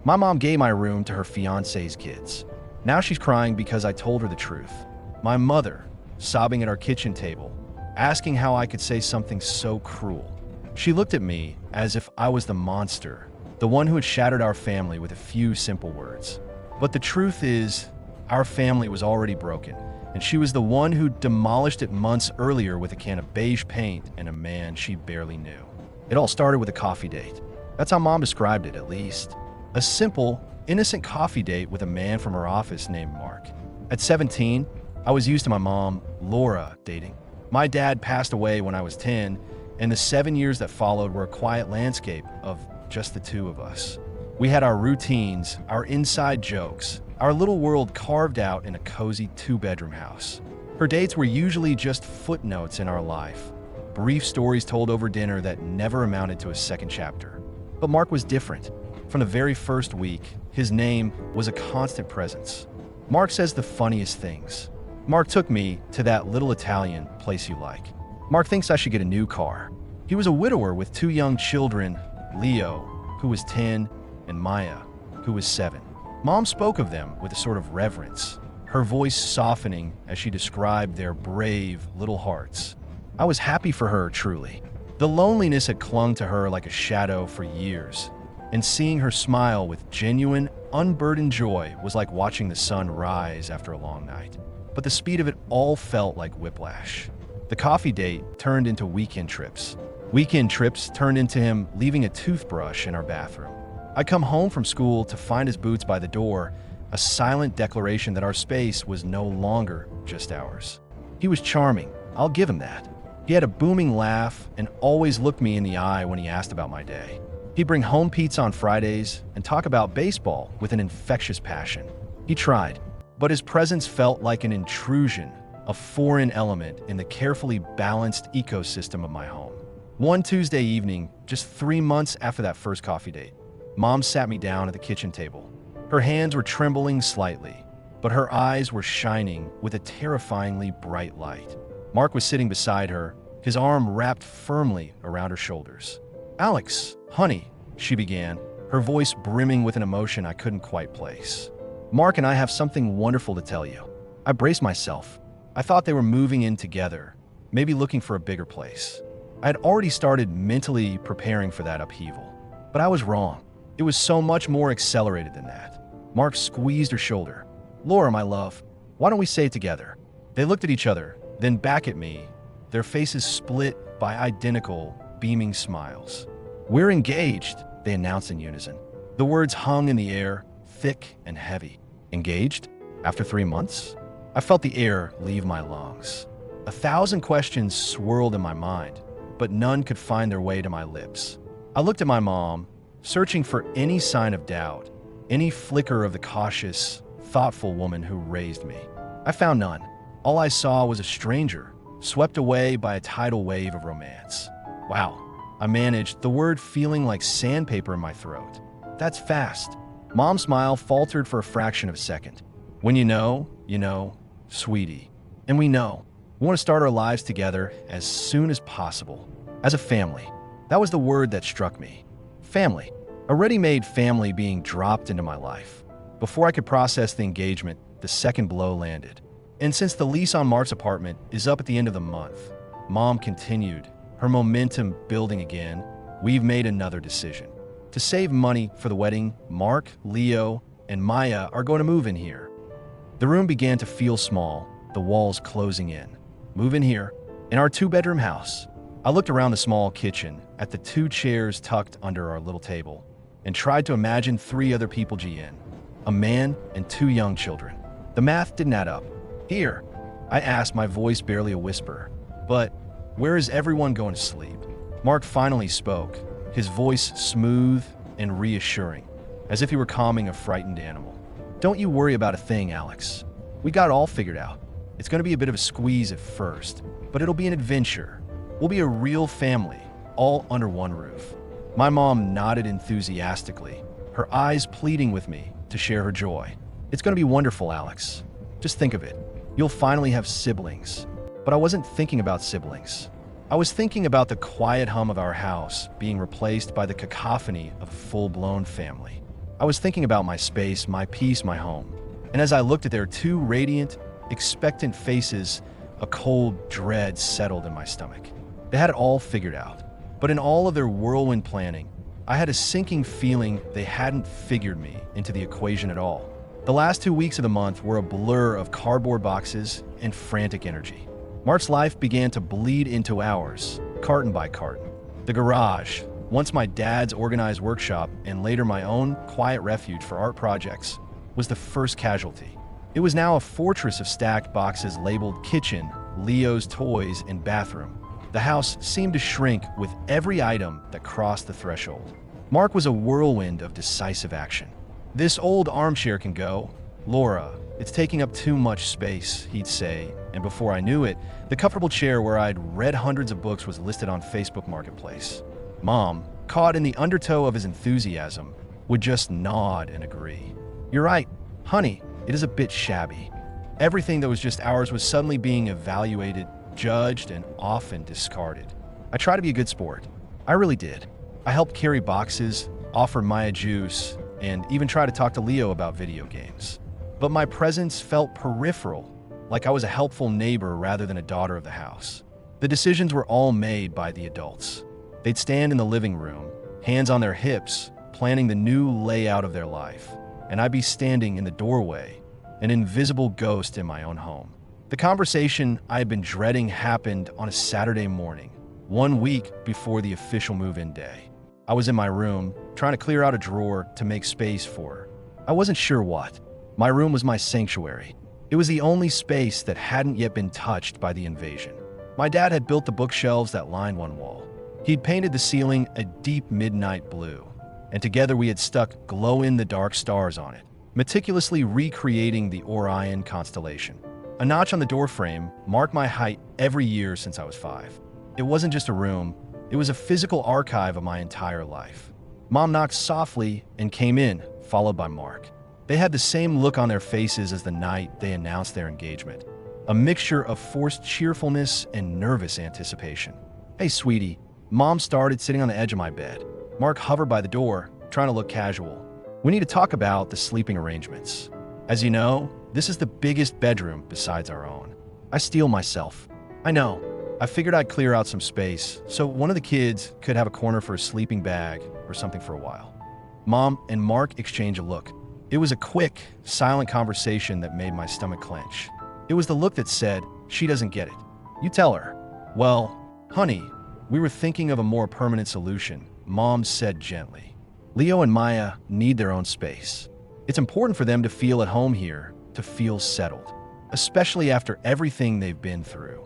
My mom gave my room to her fiancé's kids. Now she's crying because I told her the truth. My mother, sobbing at our kitchen table, asking how I could say something so cruel. She looked at me as if I was the monster, the one who had shattered our family with a few simple words. But the truth is, our family was already broken, and she was the one who demolished it months earlier with a can of beige paint and a man she barely knew. It all started with a coffee date. That's how Mom described it, at least. A simple, innocent coffee date with a man from her office named Mark. At 17, I was used to my mom, Laura, dating. My dad passed away when I was 10, and the 7 years that followed were a quiet landscape of just the two of us. We had our routines, our inside jokes, our little world carved out in a cozy 2-bedroom house. Her dates were usually just footnotes in our life, brief stories told over dinner that never amounted to a second chapter. But Mark was different. From the very first week, his name was a constant presence. Mark says the funniest things. Mark took me to that little Italian place you like. Mark thinks I should get a new car. He was a widower with 2 young children, Leo, who was 10, and Maya, who was 7. Mom spoke of them with a sort of reverence, her voice softening as she described their brave little hearts. I was happy for her, truly. The loneliness had clung to her like a shadow for years, and seeing her smile with genuine, unburdened joy was like watching the sun rise after a long night. But the speed of it all felt like whiplash. The coffee date turned into weekend trips. Weekend trips turned into him leaving a toothbrush in our bathroom. I'd come home from school to find his boots by the door, a silent declaration that our space was no longer just ours. He was charming, I'll give him that. He had a booming laugh and always looked me in the eye when he asked about my day. He'd bring home pizza on Fridays and talk about baseball with an infectious passion. He tried, but his presence felt like an intrusion, a foreign element in the carefully balanced ecosystem of my home. One Tuesday evening, just 3 months after that first coffee date, Mom sat me down at the kitchen table. Her hands were trembling slightly, but her eyes were shining with a terrifyingly bright light. Mark was sitting beside her, his arm wrapped firmly around her shoulders. "Alex, honey," she began, her voice brimming with an emotion I couldn't quite place. "Mark and I have something wonderful to tell you." I braced myself. I thought they were moving in together, maybe looking for a bigger place. I had already started mentally preparing for that upheaval. But I was wrong. It was so much more accelerated than that. Mark squeezed her shoulder. "Laura, my love, why don't we say it together?" They looked at each other, then back at me, their faces split by identical, beaming smiles. "We're engaged," they announced in unison. The words hung in the air, thick and heavy. Engaged? After 3 months? I felt the air leave my lungs. 1,000 questions swirled in my mind, but none could find their way to my lips. I looked at my mom, searching for any sign of doubt, any flicker of the cautious, thoughtful woman who raised me. I found none. All I saw was a stranger, swept away by a tidal wave of romance. "Wow," I managed, the word feeling like sandpaper in my throat. "That's fast." Mom's smile faltered for a fraction of a second. "When you know, sweetie. And we know. We want to start our lives together as soon as possible. As a family." That was the word that struck me. Family. A ready-made family being dropped into my life. Before I could process the engagement, the second blow landed. And since the lease on Mark's apartment is up at the end of the month, Mom continued, her momentum building again. "We've made another decision. To save money for the wedding, Mark, Leo, and Maya are going to move in here." The room began to feel small, the walls closing in. Move in here, in our 2-bedroom house. I looked around the small kitchen, at the 2 chairs tucked under our little table, and tried to imagine 3 other people in. A man and 2 young children. The math didn't add up. "Here," I asked, my voice barely a whisper. "But where is everyone going to sleep?" Mark finally spoke, his voice smooth and reassuring, as if he were calming a frightened animal. "Don't you worry about a thing, Alex. We got it all figured out. It's going to be a bit of a squeeze at first, but it'll be an adventure. We'll be a real family, all under one roof." My mom nodded enthusiastically, her eyes pleading with me to share her joy. "It's going to be wonderful, Alex. Just think of it. You'll finally have siblings." But I wasn't thinking about siblings. I was thinking about the quiet hum of our house being replaced by the cacophony of a full-blown family. I was thinking about my space, my peace, my home. And as I looked at their two radiant, expectant faces, a cold dread settled in my stomach. They had it all figured out. But in all of their whirlwind planning, I had a sinking feeling they hadn't figured me into the equation at all. The last 2 weeks of the month were a blur of cardboard boxes and frantic energy. Mark's life began to bleed into ours, carton by carton. The garage, once my dad's organized workshop and later my own quiet refuge for art projects, was the first casualty. It was now a fortress of stacked boxes labeled kitchen, Leo's toys, and bathroom. The house seemed to shrink with every item that crossed the threshold. Mark was a whirlwind of decisive action. "This old armchair can go. Laura, it's taking up too much space," he'd say, and before I knew it, the comfortable chair where I'd read hundreds of books was listed on Facebook Marketplace. Mom, caught in the undertow of his enthusiasm, would just nod and agree. "You're right, honey, it is a bit shabby." Everything that was just ours was suddenly being evaluated, judged, and often discarded. I tried to be a good sport. I really did. I helped carry boxes, offer Maya juice, and even try to talk to Leo about video games. But my presence felt peripheral, like I was a helpful neighbor rather than a daughter of the house. The decisions were all made by the adults. They'd stand in the living room, hands on their hips, planning the new layout of their life, and I'd be standing in the doorway, an invisible ghost in my own home. The conversation I had been dreading happened on a Saturday morning, 1 week before the official move-in day. I was in my room, trying to clear out a drawer to make space for her. I wasn't sure what. My room was my sanctuary. It was the only space that hadn't yet been touched by the invasion. My dad had built the bookshelves that lined one wall. He'd painted the ceiling a deep midnight blue, and together we had stuck glow-in-the-dark stars on it, meticulously recreating the Orion constellation. A notch on the doorframe marked my height every year since I was 5. It wasn't just a room, it was a physical archive of my entire life. Mom knocked softly and came in, followed by Mark. They had the same look on their faces as the night they announced their engagement, a mixture of forced cheerfulness and nervous anticipation. "Hey, sweetie." Mom started, sitting on the edge of my bed. Mark hovered by the door, trying to look casual. "We need to talk about the sleeping arrangements. As you know, this is the biggest bedroom besides our own." I steel myself. "I know. I figured I'd clear out some space so one of the kids could have a corner for a sleeping bag or something for a while." Mom and Mark exchanged a look. It was a quick, silent conversation that made my stomach clench. It was the look that said, "She doesn't get it. You tell her." "Well, honey, we were thinking of a more permanent solution," Mom said gently. "Leo and Maya need their own space. It's important for them to feel at home here, to feel settled, especially after everything they've been through."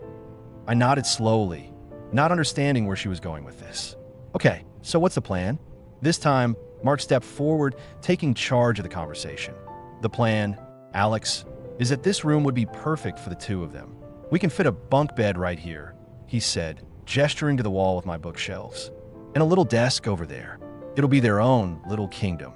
I nodded slowly, not understanding where she was going with this. "Okay, so what's the plan?" This time, Mark stepped forward, taking charge of the conversation. "The plan, Alex, is that this room would be perfect for the two of them. We can fit a bunk bed right here," he said, gesturing to the wall with my bookshelves, "and a little desk over there. It'll be their own little kingdom."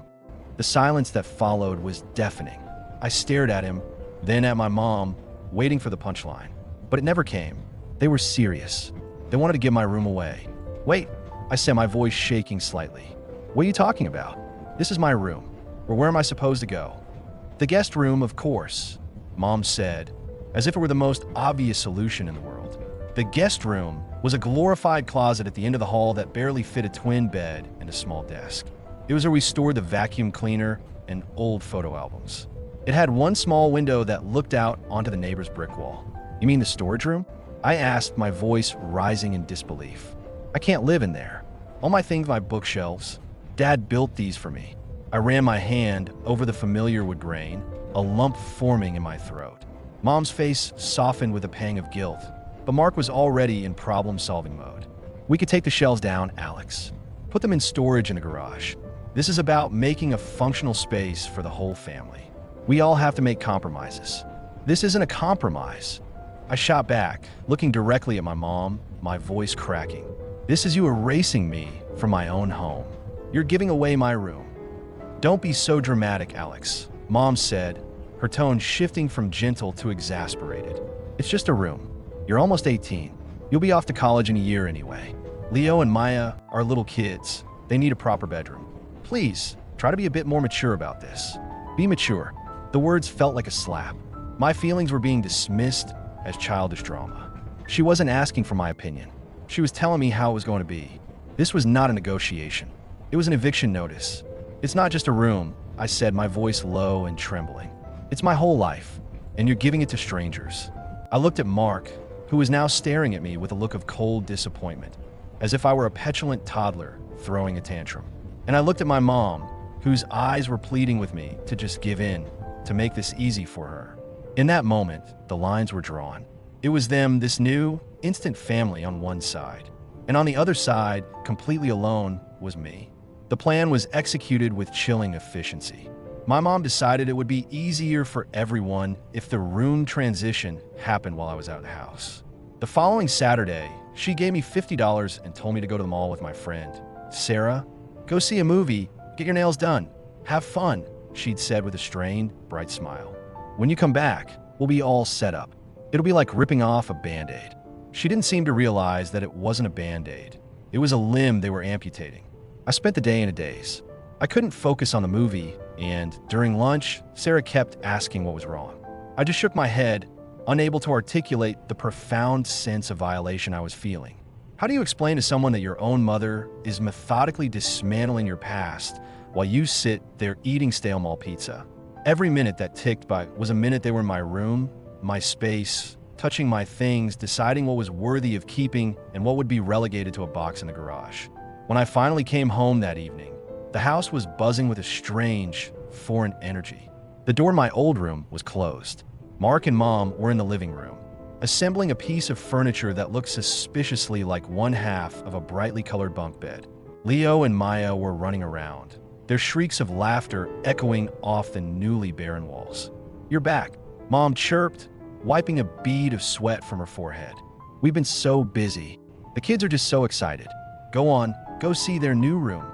The silence that followed was deafening. I stared at him, then at my mom, waiting for the punchline. But it never came. They were serious. They wanted to give my room away. "Wait," I said, my voice shaking slightly. "What are you talking about? This is my room. Or where am I supposed to go?" "The guest room, of course," Mom said, as if it were the most obvious solution in the world. The guest room was a glorified closet at the end of the hall that barely fit a twin bed and a small desk. It was where we stored the vacuum cleaner and old photo albums. It had one small window that looked out onto the neighbor's brick wall. "You mean the storage room?" I asked, my voice rising in disbelief. "I can't live in there. All my things, my bookshelves. Dad built these for me." I ran my hand over the familiar wood grain, a lump forming in my throat. Mom's face softened with a pang of guilt, but Mark was already in problem-solving mode. "We could take the shelves down, Alex. Put them in storage in a garage. This is about making a functional space for the whole family. We all have to make compromises." "This isn't a compromise," I shot back, looking directly at my mom, my voice cracking. "This is you erasing me from my own home. You're giving away my room." "Don't be so dramatic, Alex," Mom said, her tone shifting from gentle to exasperated. "It's just a room. You're almost 18. You'll be off to college in a year anyway. Leo and Maya are little kids. They need a proper bedroom. Please, Try to be a bit more mature about this. Be mature. The words felt like a slap. My feelings were being dismissed as childish drama. She wasn't asking for my opinion. She was telling me how it was going to be. This was not a negotiation. It was an eviction notice. It's not just a room, I said, my voice low and trembling. It's my whole life, and you're giving it to strangers. I looked at Mark, who was now staring at me with a look of cold disappointment, as if I were a petulant toddler throwing a tantrum. And I looked at my mom, whose eyes were pleading with me to just give in, to make this easy for her. In that moment, the lines were drawn. It was them, this new, instant family on one side. And on the other side, completely alone, was me. The plan was executed with chilling efficiency. My mom decided it would be easier for everyone if the room transition happened while I was out of the house. The following Saturday, she gave me $50 and told me to go to the mall with my friend. Sarah, go see a movie, get your nails done, have fun, she'd said with a strained, bright smile. When you come back, we'll be all set up. It'll be like ripping off a Band-Aid. She didn't seem to realize that it wasn't a Band-Aid. It was a limb they were amputating. I spent the day in a daze. I couldn't focus on the movie, and during lunch, Sarah kept asking what was wrong. I just shook my head, unable to articulate the profound sense of violation I was feeling. How do you explain to someone that your own mother is methodically dismantling your past while you sit there eating stale mall pizza? Every minute that ticked by was a minute they were in my room, my space, touching my things, deciding what was worthy of keeping and what would be relegated to a box in the garage. When I finally came home that evening, the house was buzzing with a strange, foreign energy. The door to my old room was closed. Mark and Mom were in the living room, assembling a piece of furniture that looked suspiciously like one half of a brightly colored bunk bed. Leo and Maya were running around, their shrieks of laughter echoing off the newly barren walls. "You're back," Mom chirped, wiping a bead of sweat from her forehead. "We've been so busy. The kids are just so excited. Go on, go see their new room."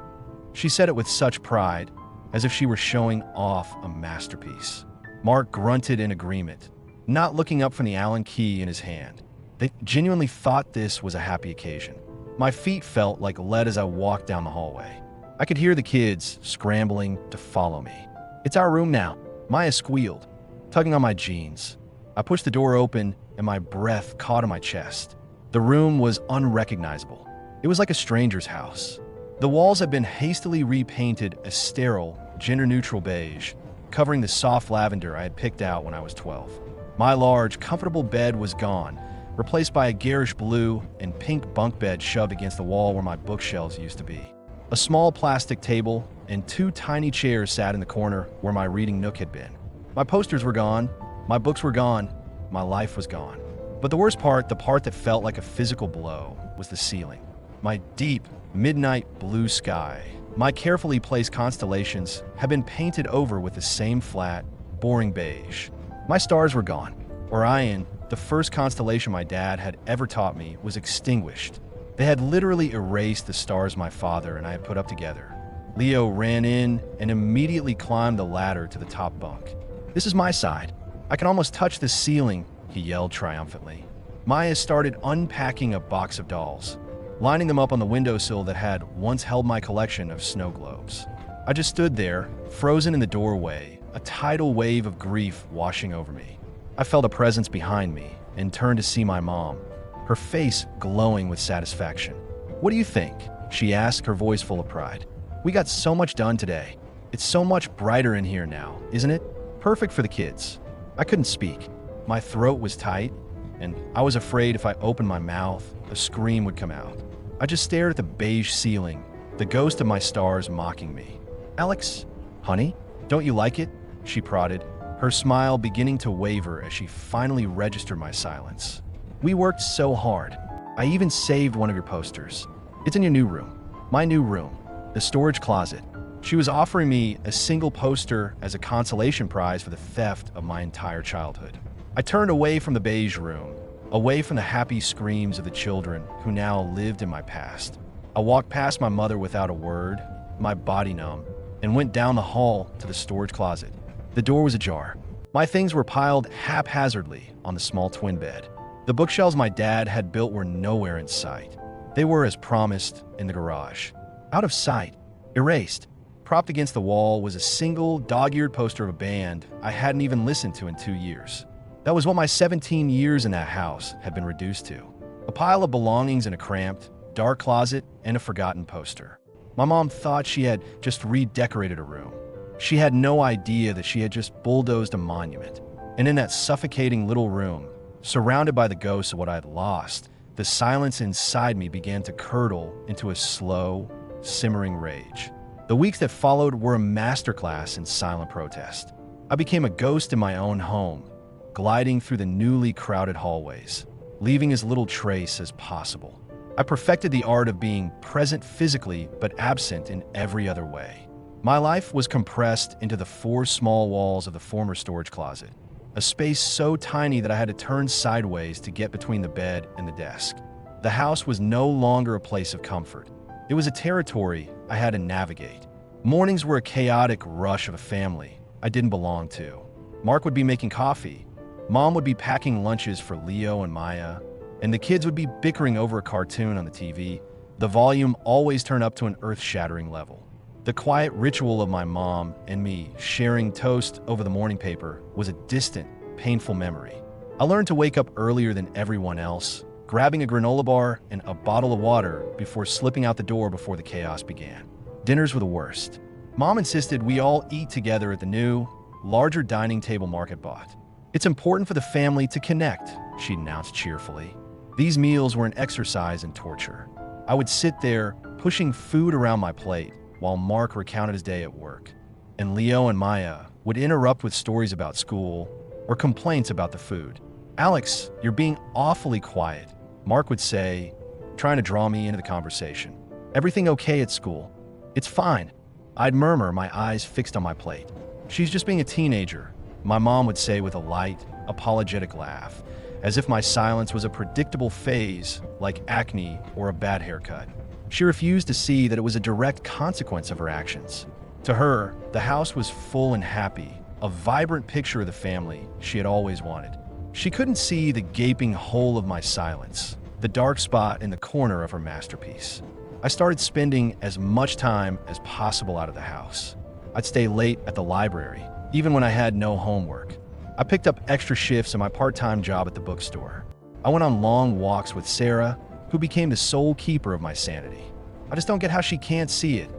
She said it with such pride, as if she were showing off a masterpiece. Mark grunted in agreement, not looking up from the Allen key in his hand. They genuinely thought this was a happy occasion. My feet felt like lead as I walked down the hallway. I could hear the kids scrambling to follow me. "It's our room now," Maya squealed, tugging on my jeans. I pushed the door open and my breath caught on my chest. The room was unrecognizable. It was like a stranger's house. The walls had been hastily repainted a sterile, gender-neutral beige, covering the soft lavender I had picked out when I was 12. My large, comfortable bed was gone, replaced by a garish blue and pink bunk bed shoved against the wall where my bookshelves used to be. A small plastic table and two tiny chairs sat in the corner where my reading nook had been. My posters were gone, my books were gone, my life was gone. But the worst part, the part that felt like a physical blow, was the ceiling. My deep, midnight blue sky, my carefully placed constellations had been painted over with the same flat, boring beige. My stars were gone. Orion, the first constellation my dad had ever taught me, was extinguished. They had literally erased the stars my father and I had put up together. Leo ran in and immediately climbed the ladder to the top bunk. "This is my side. I can almost touch the ceiling," he yelled triumphantly. Maya started unpacking a box of dolls, lining them up on the windowsill that had once held my collection of snow globes. I just stood there, frozen in the doorway, a tidal wave of grief washing over me. I felt a presence behind me and turned to see my mom, her face glowing with satisfaction. "What do you think?" she asked, her voice full of pride. "We got so much done today. It's so much brighter in here now, isn't it? Perfect for the kids." I couldn't speak. My throat was tight, and I was afraid if I opened my mouth, a scream would come out. I just stared at the beige ceiling, the ghost of my stars mocking me. "Alex, honey, don't you like it?" she prodded, her smile beginning to waver as she finally registered my silence. "We worked so hard. I even saved one of your posters. It's in your new room. My new room, the storage closet." She was offering me a single poster as a consolation prize for the theft of my entire childhood. I turned away from the beige room, away from the happy screams of the children who now lived in my past. I walked past my mother without a word, my body numb, and went down the hall to the storage closet. The door was ajar. My things were piled haphazardly on the small twin bed. The bookshelves my dad had built were nowhere in sight. They were, as promised, in the garage. Out of sight. Erased. Propped against the wall was a single, dog-eared poster of a band I hadn't even listened to in 2 years. That was what my 17 years in that house had been reduced to. A pile of belongings in a cramped, dark closet and a forgotten poster. My mom thought she had just redecorated a room. She had no idea that she had just bulldozed a monument. And in that suffocating little room, surrounded by the ghosts of what I had lost, the silence inside me began to curdle into a slow, simmering rage. The weeks that followed were a masterclass in silent protest. I became a ghost in my own home, gliding through the newly crowded hallways, leaving as little trace as possible. I perfected the art of being present physically but absent in every other way. My life was compressed into the 4 small walls of the former storage closet, a space so tiny that I had to turn sideways to get between the bed and the desk. The house was no longer a place of comfort. It was a territory I had to navigate. Mornings were a chaotic rush of a family I didn't belong to. Mark would be making coffee, Mom would be packing lunches for Leo and Maya, and the kids would be bickering over a cartoon on the TV, the volume always turned up to an earth-shattering level. The quiet ritual of my mom and me sharing toast over the morning paper was a distant, painful memory. I learned to wake up earlier than everyone else, grabbing a granola bar and a bottle of water before slipping out the door before the chaos began. Dinners were the worst. Mom insisted we all eat together at the new, larger dining table Mark had bought. "It's important for the family to connect," she announced cheerfully. These meals were an exercise in torture. I would sit there, pushing food around my plate, while Mark recounted his day at work. And Leo and Maya would interrupt with stories about school or complaints about the food. "Alex, you're being awfully quiet," Mark would say, trying to draw me into the conversation. "Everything okay at school?" "It's fine," I'd murmur, my eyes fixed on my plate. "She's just being a teenager," my mom would say with a light, apologetic laugh, as if my silence was a predictable phase like acne or a bad haircut. She refused to see that it was a direct consequence of her actions. To her, the house was full and happy, a vibrant picture of the family she had always wanted. She couldn't see the gaping hole of my silence, the dark spot in the corner of her masterpiece. I started spending as much time as possible out of the house. I'd stay late at the library, even when I had no homework. I picked up extra shifts in my part-time job at the bookstore. I went on long walks with Sarah, who became the sole keeper of my sanity. I just don't get how she can't see it.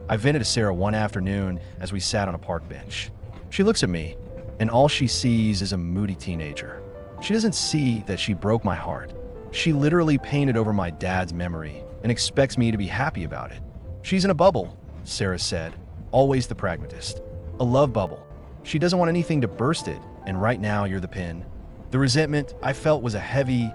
I vented to Sarah one afternoon as we sat on a park bench. She looks at me, and all she sees is a moody teenager. She doesn't see that she broke my heart. She literally painted over my dad's memory and expects me to be happy about it. "She's in a bubble," Sarah said, always the pragmatist. "A love bubble. She doesn't want anything to burst it, and right now you're the pin." The resentment I felt was a heavy,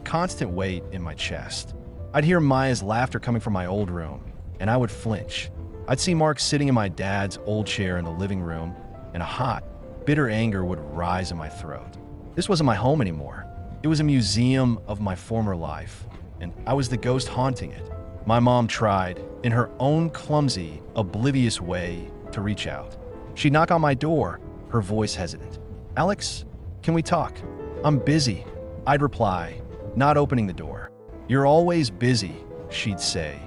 constant weight in my chest. I'd hear Maya's laughter coming from my old room, and I would flinch. I'd see Mark sitting in my dad's old chair in the living room, and a hot, bitter anger would rise in my throat. This wasn't my home anymore. It was a museum of my former life, and I was the ghost haunting it. My mom tried, in her own clumsy, oblivious way, to reach out. She'd knock on my door, her voice hesitant. "Alex, can we talk?" "I'm busy," I'd reply, not opening the door. "You're always busy," she'd say,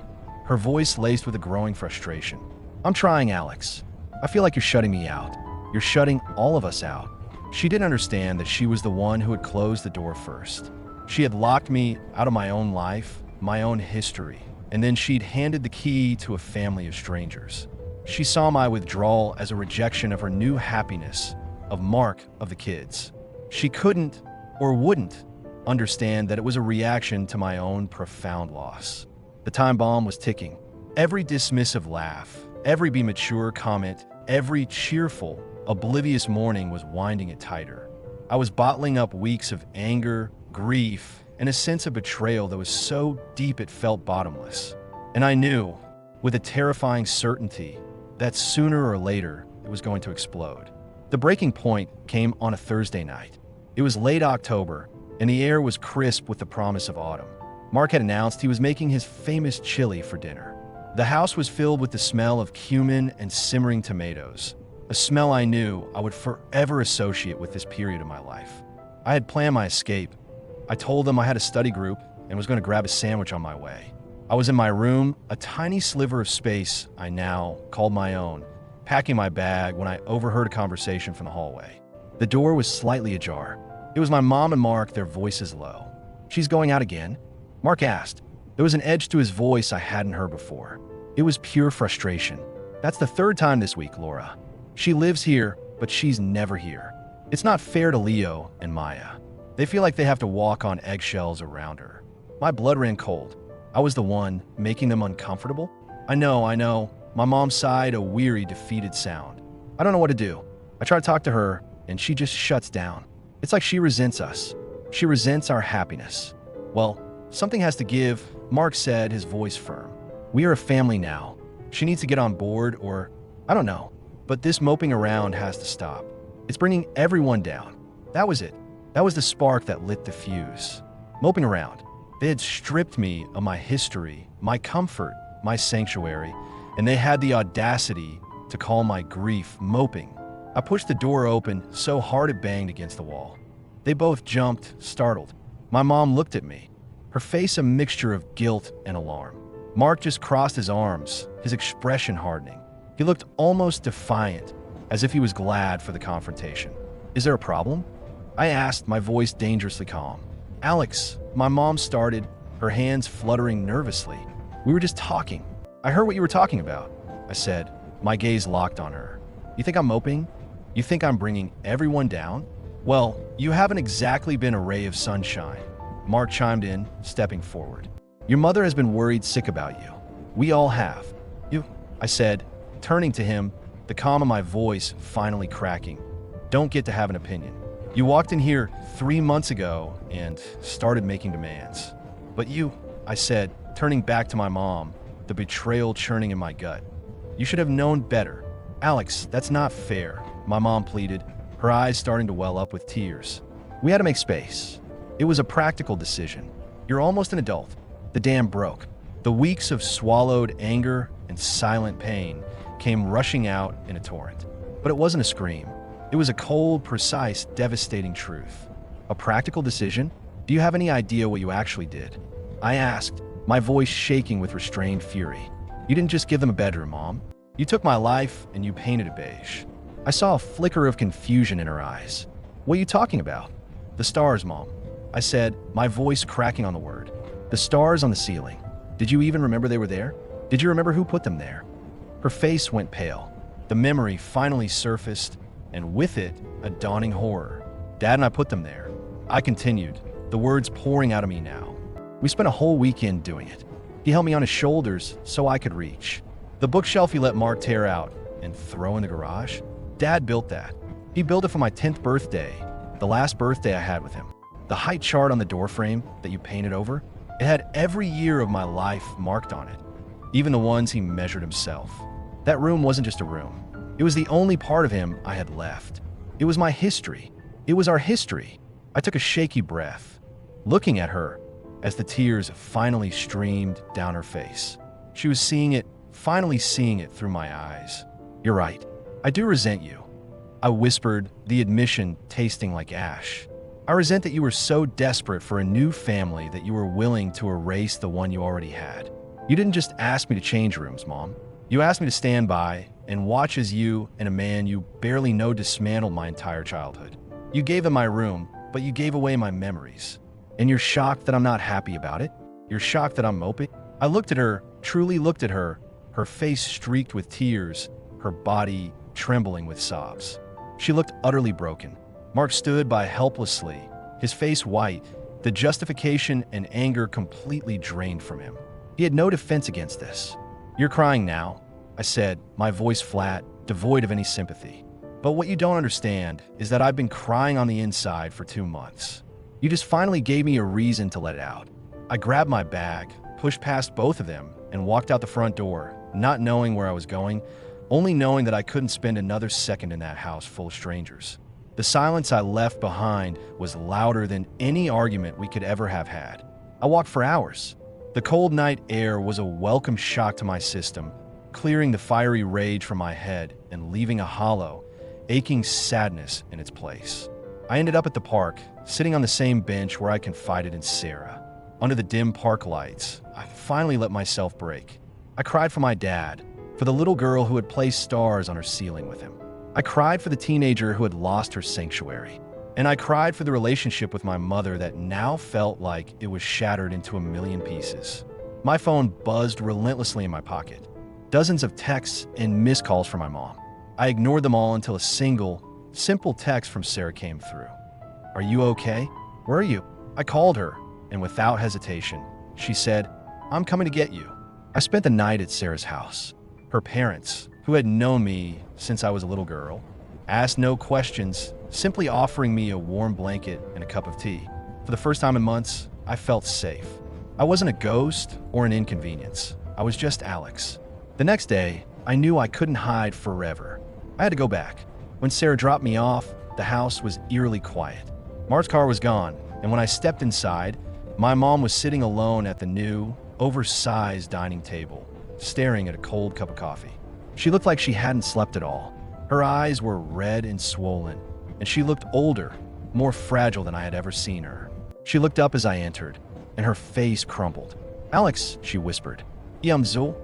her voice laced with a growing frustration. "I'm trying, Alex. I feel like you're shutting me out. You're shutting all of us out." She didn't understand that she was the one who had closed the door first. She had locked me out of my own life, my own history, and then she'd handed the key to a family of strangers. She saw my withdrawal as a rejection of her new happiness, of Mark, of the kids. She couldn't, or wouldn't, understand that it was a reaction to my own profound loss. The time bomb was ticking. Every dismissive laugh, every be mature comment, every cheerful, oblivious morning was winding it tighter. I was bottling up weeks of anger, grief, and a sense of betrayal that was so deep it felt bottomless. And I knew, with a terrifying certainty, that sooner or later it was going to explode. The breaking point came on a Thursday night. It was late October, and the air was crisp with the promise of autumn. Mark had announced he was making his famous chili for dinner. The house was filled with the smell of cumin and simmering tomatoes, a smell I knew I would forever associate with this period of my life. I had planned my escape. I told them I had a study group and was going to grab a sandwich on my way. I was in my room, a tiny sliver of space I now called my own, packing my bag when I overheard a conversation from the hallway. The door was slightly ajar. It was my mom and Mark, their voices low. "She's going out again?" Mark asked. There was an edge to his voice I hadn't heard before. It was pure frustration. "That's the third time this week, Laura. She lives here, but she's never here. It's not fair to Leo and Maya. They feel like they have to walk on eggshells around her." My blood ran cold. I was the one making them uncomfortable? I know. My mom sighed a weary, defeated sound. "I don't know what to do." I try to talk to her, and she just shuts down. It's like she resents us. She resents our happiness. "Well, something has to give," Mark said, his voice firm. "We are a family now. She needs to get on board, or I don't know. But this moping around has to stop. It's bringing everyone down." That was it. That was the spark that lit the fuse. Moping around. They had stripped me of my history, my comfort, my sanctuary, and they had the audacity to call my grief moping. I pushed the door open so hard it banged against the wall. They both jumped, startled. My mom looked at me, her face a mixture of guilt and alarm. Mark just crossed his arms, his expression hardening. He looked almost defiant, as if he was glad for the confrontation. "Is there a problem?" I asked, my voice dangerously calm. "Alex," my mom started, her hands fluttering nervously. "We were just talking. I heard what you were talking about," I said, my gaze locked on her. "You think I'm moping? You think I'm bringing everyone down?" "Well, you haven't exactly been a ray of sunshine," Mark chimed in, stepping forward. "Your mother has been worried sick about you. We all have." "You," I said, turning to him, the calm of my voice finally cracking. "Don't get to have an opinion. You walked in here 3 months ago and started making demands." "But you," I said, turning back to my mom, the betrayal churning in my gut. "You should have known better." "Alex, that's not fair," my mom pleaded, her eyes starting to well up with tears. "We had to make space. It was a practical decision. You're almost an adult. The dam broke." The weeks of swallowed anger and silent pain came rushing out in a torrent. But it wasn't a scream. It was a cold, precise, devastating truth. "A practical decision? Do you have any idea what you actually did?" I asked, my voice shaking with restrained fury. "You didn't just give them a bedroom, Mom. You took my life and you painted it beige." I saw a flicker of confusion in her eyes. "What are you talking about?" "The stars, Mom," I said, my voice cracking on the word. "The stars on the ceiling. Did you even remember they were there? Did you remember who put them there?" Her face went pale. The memory finally surfaced, and with it, a dawning horror. "Dad and I put them there," I continued, the words pouring out of me now. "We spent a whole weekend doing it. He held me on his shoulders so I could reach. The bookshelf he let Mark tear out and throw in the garage? Dad built that. He built it for my 10th birthday, the last birthday I had with him. The height chart on the doorframe that you painted over, it had every year of my life marked on it, even the ones he measured himself. That room wasn't just a room. It was the only part of him I had left. It was my history. It was our history." I took a shaky breath, looking at her as the tears finally streamed down her face. She was seeing it, finally seeing it through my eyes. "You're right. I do resent you," I whispered, the admission tasting like ash. "I resent that you were so desperate for a new family that you were willing to erase the one you already had. You didn't just ask me to change rooms, Mom. You asked me to stand by and watch as you and a man you barely know dismantled my entire childhood. You gave them my room, but you gave away my memories. And you're shocked that I'm not happy about it? You're shocked that I'm moping?" I looked at her, truly looked at her, her face streaked with tears, her body trembling with sobs. She looked utterly broken. Mark stood by helplessly, his face white, the justification and anger completely drained from him. He had no defense against this. "You're crying now," I said, my voice flat, devoid of any sympathy. "But what you don't understand is that I've been crying on the inside for 2 months. You just finally gave me a reason to let it out." I grabbed my bag, pushed past both of them, and walked out the front door, not knowing where I was going, only knowing that I couldn't spend another second in that house full of strangers. The silence I left behind was louder than any argument we could ever have had. I walked for hours. The cold night air was a welcome shock to my system, clearing the fiery rage from my head and leaving a hollow, aching sadness in its place. I ended up at the park, sitting on the same bench where I confided in Sarah. Under the dim park lights, I finally let myself break. I cried for my dad, for the little girl who had placed stars on her ceiling with him. I cried for the teenager who had lost her sanctuary. And I cried for the relationship with my mother that now felt like it was shattered into a million pieces. My phone buzzed relentlessly in my pocket. Dozens of texts and missed calls from my mom. I ignored them all until a single, simple text from Sarah came through. "Are you okay? Where are you?" I called her, and without hesitation, she said, "I'm coming to get you." I spent the night at Sarah's house. Her parents, who had known me since I was a little girl, asked no questions, simply offering me a warm blanket and a cup of tea. For the first time in months, I felt safe. I wasn't a ghost or an inconvenience. I was just Alex. The next day, I knew I couldn't hide forever. I had to go back. When Sarah dropped me off, the house was eerily quiet. Mark's car was gone, and when I stepped inside, my mom was sitting alone at the new, oversized dining table, staring at a cold cup of coffee. She looked like she hadn't slept at all. Her eyes were red and swollen, and she looked older, more fragile than I had ever seen her. She looked up as I entered, and her face crumpled. "Alex," she whispered. "I'm so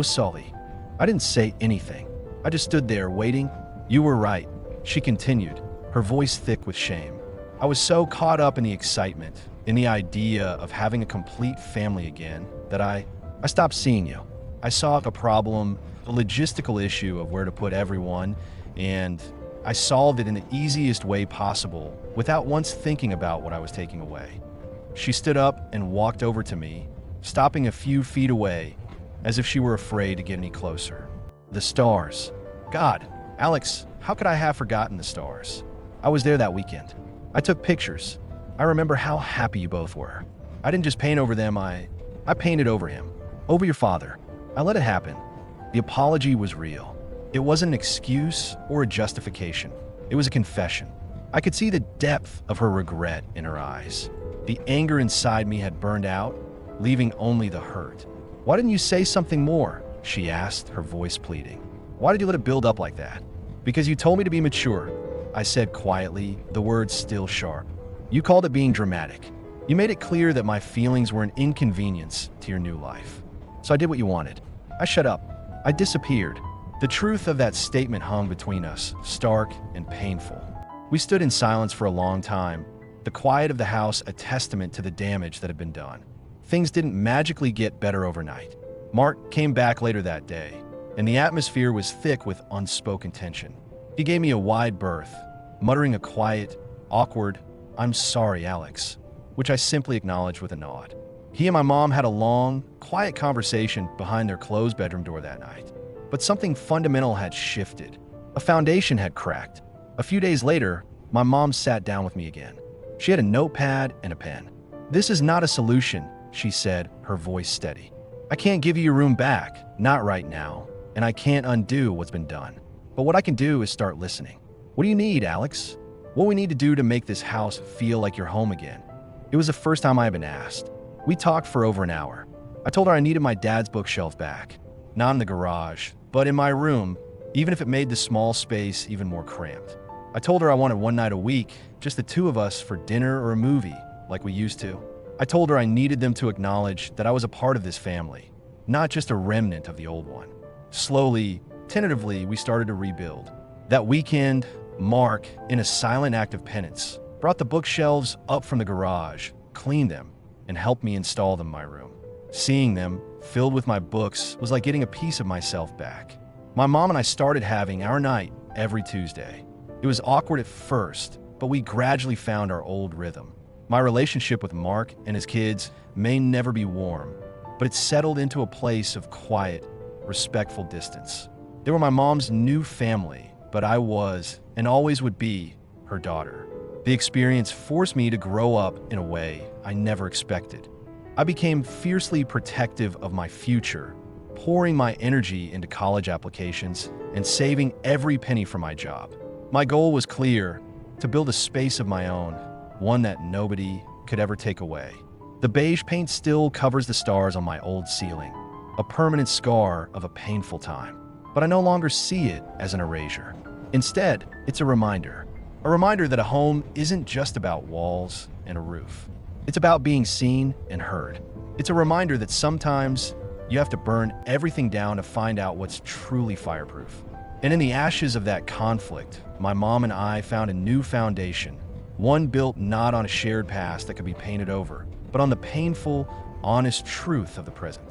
sorry." I didn't say anything. I just stood there waiting. "You were right," she continued, her voice thick with shame. I was so caught up in the excitement, in the idea of having a complete family again, that I stopped seeing you. I saw a problem, a logistical issue of where to put everyone, and I solved it in the easiest way possible without once thinking about what I was taking away. She stood up and walked over to me, stopping a few feet away, as if she were afraid to get any closer. "The stars. God, Alex, how could I have forgotten the stars? I was there that weekend. I took pictures. I remember how happy you both were. I didn't just paint over them, I painted over him, over your father. I let it happen. The apology was real. It wasn't an excuse or a justification. It was a confession. I could see the depth of her regret in her eyes. The anger inside me had burned out, leaving only the hurt. "Why didn't you say something more?" she asked, her voice pleading. "Why did you let it build up like that?" "Because you told me to be mature," I said quietly, the words still sharp. "You called it being dramatic. You made it clear that my feelings were an inconvenience to your new life. So I did what you wanted. I shut up. I disappeared." The truth of that statement hung between us, stark and painful. We stood in silence for a long time, the quiet of the house a testament to the damage that had been done. Things didn't magically get better overnight. Mark came back later that day, and the atmosphere was thick with unspoken tension. He gave me a wide berth, muttering a quiet, awkward, "I'm sorry, Alex," which I simply acknowledged with a nod. He and my mom had a long, quiet conversation behind their closed bedroom door that night. But something fundamental had shifted. A foundation had cracked. A few days later, my mom sat down with me again. She had a notepad and a pen. "This is not a solution," she said, her voice steady. "I can't give you your room back, not right now, and I can't undo what's been done. But what I can do is start listening. What do you need, Alex? What we need to do to make this house feel like your home again?" It was the first time I had been asked. We talked for over an hour. I told her I needed my dad's bookshelf back. Not in the garage, but in my room, even if it made the small space even more cramped. I told her I wanted one night a week, just the two of us for dinner or a movie, like we used to. I told her I needed them to acknowledge that I was a part of this family, not just a remnant of the old one. Slowly, tentatively, we started to rebuild. That weekend, Mark, in a silent act of penance, brought the bookshelves up from the garage, cleaned them, and helped me install them in my room. Seeing them, filled with my books, was like getting a piece of myself back. My mom and I started having our night every Tuesday. It was awkward at first, but we gradually found our old rhythm. My relationship with Mark and his kids may never be warm, but it settled into a place of quiet, respectful distance. They were my mom's new family, but I was, and always would be, her daughter. The experience forced me to grow up in a way I never expected. I became fiercely protective of my future, pouring my energy into college applications and saving every penny for my job. My goal was clear: to build a space of my own, one that nobody could ever take away. The beige paint still covers the stars on my old ceiling, a permanent scar of a painful time. But I no longer see it as an erasure. Instead, it's a reminder that a home isn't just about walls and a roof. It's about being seen and heard. It's a reminder that sometimes you have to burn everything down to find out what's truly fireproof. And in the ashes of that conflict, my mom and I found a new foundation, one built not on a shared past that could be painted over, but on the painful, honest truth of the present.